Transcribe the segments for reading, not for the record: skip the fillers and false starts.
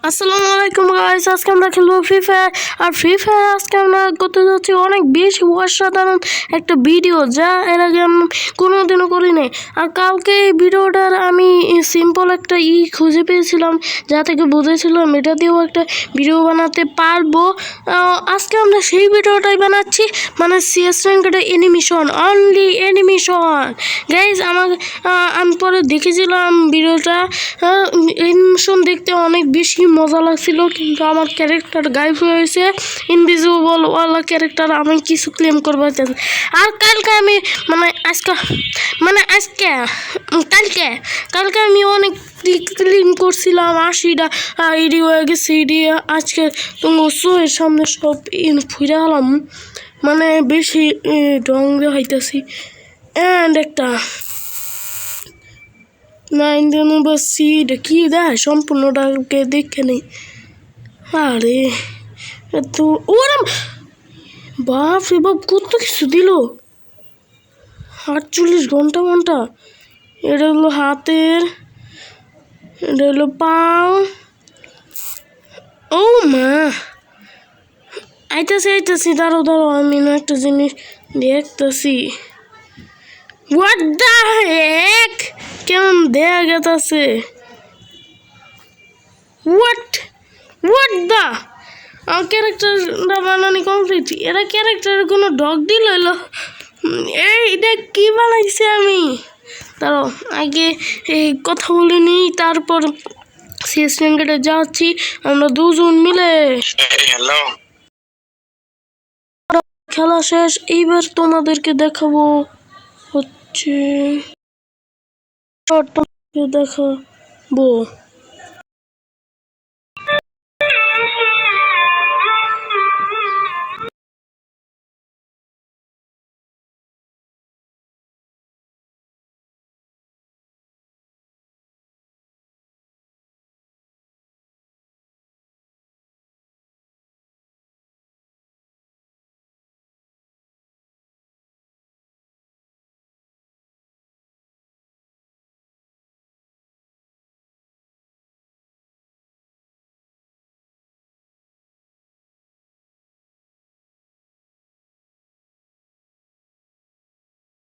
আসসালামু আলাইকুম গাইস, আজকে আমরা খেলবো ফ্রি ফায়ার। আর ফ্রি ফায়ার আজকে আমরা করতে যাচ্ছি অনেক বেশি অসাধারণ একটা ভিডিও, যা এর আগে আমি কোনোদিনও করিনি। আর কালকে এই ভিডিওটার আমি সিম্পল একটা খুঁজে পেয়েছিলাম, যা থেকে বুঝেছিলাম এটা দিয়েও একটা ভিডিও বানাতে পারবো। আজকে আমরা সেই ভিডিওটাই বানাচ্ছি, মানে সিএস র্যাঙ্কের অ্যানিমেশন, অনলি অ্যানিমেশন। গাইস আমি পরে দেখেছিলাম ভিডিওটা, অ্যানিমেশন দেখতে অনেক বেশি মজা লাগছিল, কিন্তু আমার ক্যারেক্টার গায়েব হয়েছে, ইনভিজিবল ওয়ালা ক্যারেক্টার। আমি কিছু ক্লেম করবো চাই। আর কালকে আমি কালকে আমি অনেক ক্লিন করছিলাম, 80টা আইডি হয়ে গেছে। আজকে তোমার চোখের সামনে সব ফুরে হলাম, মানে বেশি ঢং দেখাইতেছি। অ্যান্ড একটা 9 নম্বর সিট কি দেয় সম্পূর্ণটাকে দেখে নেই। আরে তো ওরম বাপ রে বাপ, কত কিছু দিল। 48 ঘন্টা। এটা হলো হাতের, এটা হলো পাও। ও মা, আইতাছি দাঁড়ো, আমি না একটা জিনিস দেখতেছি। হোয়াট দ্য হেক, কেমন দেয়া গেছে। হোয়াট দ্য, আমার ক্যারেক্টারটা বানানি কমপ্লিট। এরা ক্যারেক্টারের কোনো ডগ দিল হলো, এইটা কি বানাইছে আমি। তারও আগে এই কথা বলে নিই, তারপর সিএস র্যাঙ্কেটে যাচ্ছি আমরা দুজন মিলে। খেলা শেষ, এইবার তোমাদেরকে দেখাবো হচ্ছে দেখাবো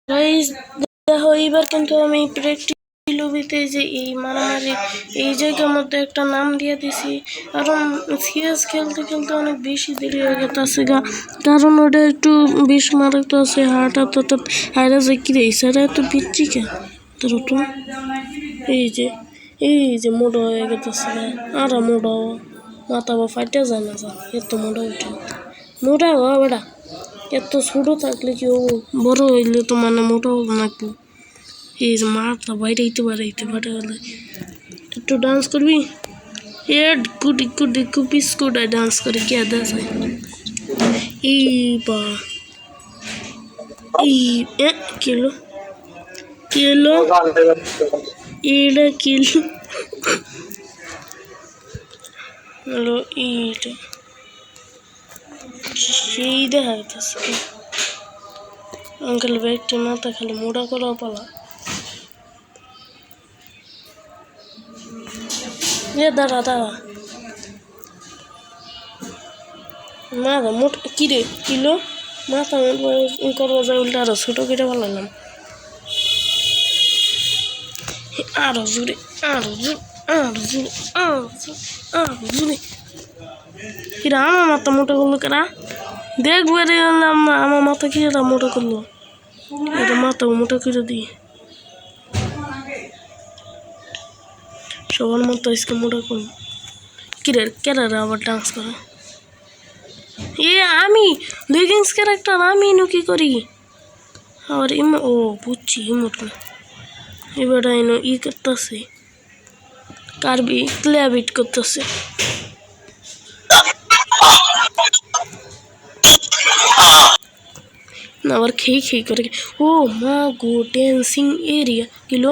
গাইস। দেখো এইবার কিন্তু আমি প্র্যাকটিস লবিতে যে এই মারামারি এই জায়গার মধ্যে একটা নাম দিয়ে দিছি, কারণ সিএস খেলতে অনেক বেশি দেরি হয়ে গেছে গা, কারণ ওটা একটু বেশ মারাত্মক আছে। হার্ট হাইরা যে কি রে সেটা এত পিচ্ছি কে তোর তো। এই যে মোটা হয়ে গেছে আর মোটা মাথা বা ফাইটা যায় না, এত মোটা উঠে মোটা হওয়া বেড়া। এত ছোটো থাকলে কি হবো, বড় হইলে তো মানে মোটা হবো নাকি। এই যে মাথা বাইরেইতে পারে গেলে একটু ডান্স করবি। ডিকু বিস্কুটায় ডান্স করে কে দেয়। এই বা এই কিলো এটা কিলো হলো এইটা সেই দেখা যাচ্ছে। আঙ্কেল ব্যাগটি মাথা খালি মোটা করা পালা। দাঁড়া মাথা মোট কিরে কিলো মাথা করবো যায় উল্টা আরো ছোটো কেটে পালাম। আরো জোরে কিরা আমার মাথা মোটা করলো কেরা দেখবে রে। আমার মাথা কি মোটা করলো, এটা মাথা মোটা করে দিই সবার মতো আজকে মোটা করবো। কিরে কেরা আবার ডান্স করে আমি লেগিংস ক্যারেক্টার আমি কি করি আর ও বুঝছি ইমোট না। এবার করতেছে কারবি ক্লিয়াবিট করতেছে। আবার খেয়ে করে ও মা গো ড্যান্সিং এরিয়া কিলো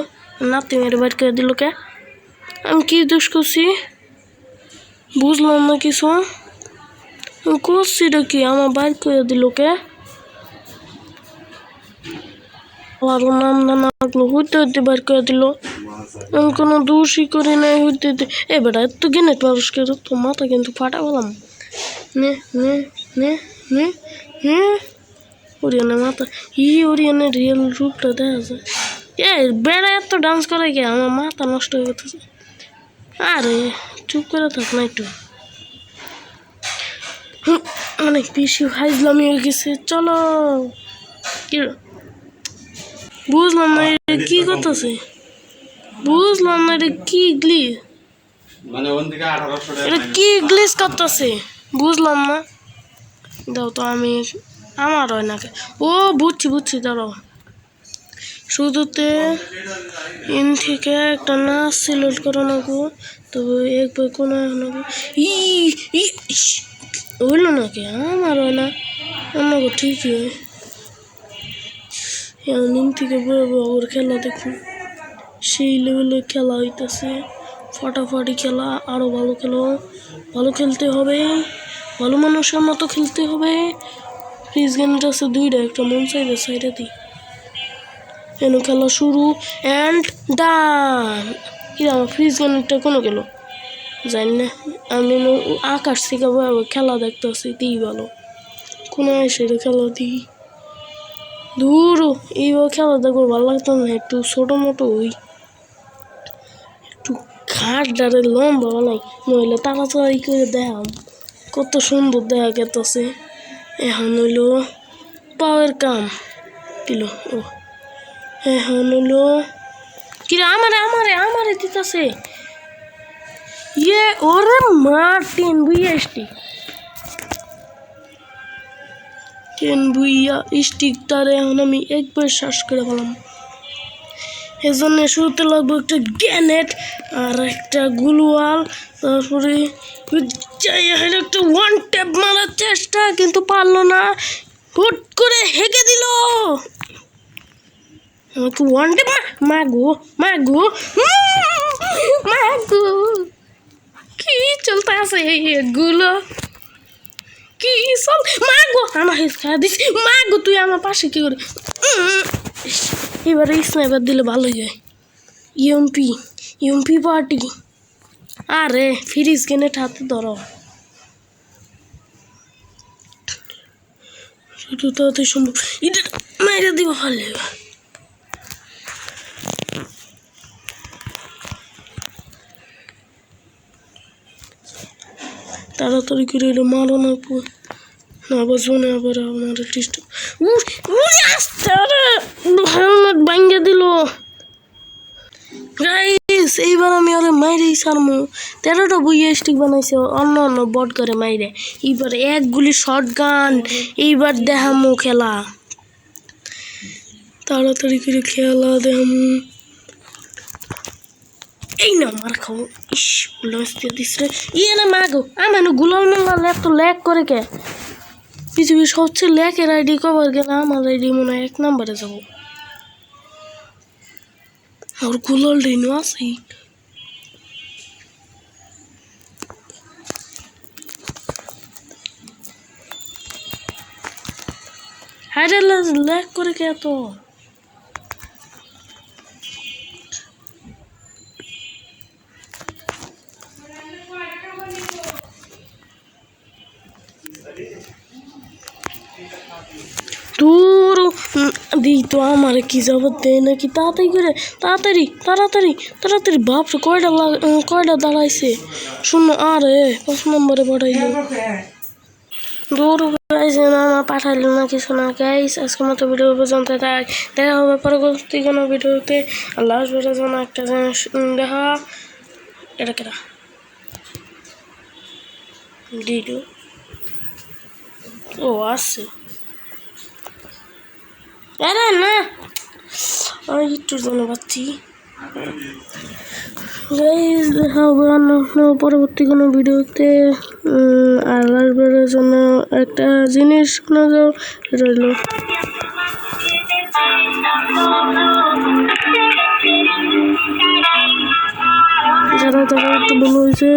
নাতি মেরে বাইর করে দিল কে। আমি কি দোষ করছি বুঝলাম না কিছু, করছিটা কি আমার বাইর করে দিল কে। আরো নাম না লাগলো হইতে বাইর করে দিল। আমি কোনো দোষই করি নাই হইতে এ বেটা এত গেনেট মানুষকে তো মাথা কিন্তু ফাটা বললাম নে নে নে নে নে ওরিয়ানের মাথা ওরিয়ানের রিয়েল রূপটা দেখা যায় বেড়া এত ডান্স করে কে আমার মাথা নষ্ট হয়ে গেছে আরে চুপ করে থাক না একটু অনেক বেশি ফাইজলামি হয়ে গেছে চলো বুঝলাম না কি করতেছে বুঝলাম না এটা কি গ্লিচ এটা কি গ্লিচ করতেছে বুঝলাম না দাও তো আমি আমার হয় না ও বুঝছি দাঁড়াও শুধুতে ইন থেকে একটা নাচ সিলেক্ট করো না গো তবে এক বই কোনো হইল নাকি আমার হয় না অন্য গো ঠিকই হয় নিম থেকে ওর খেলা দেখুন সেই লেভেলের খেলা হইতেছে ফাটাফাটি খেলা আরও ভালো খেলতে হবে ভালো মানুষের মতো খেলতে হবে ফ্রিজ গেমটা আছে দুইটা একটা মন চাইবে সাইডে দিই এন খেলা শুরু অ্যান্ড ডান কিরা আমার ফ্রিজ গেমটা কোনো গেল জানি না আমি আকাশ থেকে খেলা দেখতেছি দিই ভালো কোনো এসে খেলা দিই দূর এইভাবে খেলা দেখবো ভালো লাগতো না একটু ছোটো মোটো হই একটু ঘাট ডারে লম্বা বানাই নইলে তাড়াতাড়ি করে দেখাম কত সুন্দর দেখা গেতেছে এখন হইল পাওয়ার কাম দিল ও এখন হইল কিরে আমারে দিতেছে ওরে মার্টিন বুঝিয়ে টেন বুইয়া স্টিক তারে এখন আমি একবার শ্বাস করে পেলাম এজন্য শুরুতে লাগবে একটা গ্যানেট আর একটা গুলওয়াল তারপরে একটা ওয়ান ট্যাপ মারার চেষ্টা কিন্তু পারলো না হুট করে হেঁকে দিল আমাকে ওয়ান ট্যাপ মাগো কি চলতে আছে এগুলো কি সব মাগো আমার হেসকা দিস মাগো তুই আমার পাশে কি করে এবারে স্নাইপার দিলে ভালো যায় ইএমপি পার্টি আরে ফ্রিজ গেনে হাতে ধরো শুধু তাতে সম্ভব এটা মেরে দিব ভালো তাড়াতাড়ি করে এটা মারো না আবার শোনে আবার আমার টিস্ট আসতে হেলমেট ভাঙ্গে দিল গাইস এইবার আমি ওরে মাইরেই সারমু 13টা বুইয়া স্টিক বানাইছে অন্য বট করে মাইরে এইবার এক গুলি শর্ট গান এইবার দেখামু খেলা তাড়াতাড়ি করে খেলা দেখামু এই না মার খাও ইস লস্তে দিস রে না মাগো আমার গুলাল মারলে এত ল্যাগ করে কে পৃথিবীর সবচেয়ে ল্যাকের আইডি কভার গেলে আমার আইডি মনে হয় 1 নম্বরে যাব আর গুলাল ডিনো আছে হাইরে ল্যাগ করে কে তো দূর দিই তো আমার কি জবাব দেয় নাকি তাড়াতাড়ি বাপরে কয়টা দাঁড়াইছে শূন্য আরে 5 নম্বরে পাঠাইল দূর গাইছে না পাঠাইল না কিছু না গাইস আজকের মতো ভিডিও পর্যন্ত দেখা হবে পরবর্তী কোনো ভিডিওতে আল্লাহ হাফেজের জন্য একটা জিনিস দেখা এটা কেটা ডিডু ও আছে আরে না আমি একটু জানা পাচ্ছি দেখা হবে পরবর্তী কোনো ভিডিওতে আর লাস্টের জন্য একটা জিনিস শোনা যাও রইল যারা তারা একটু ভালো হয়েছে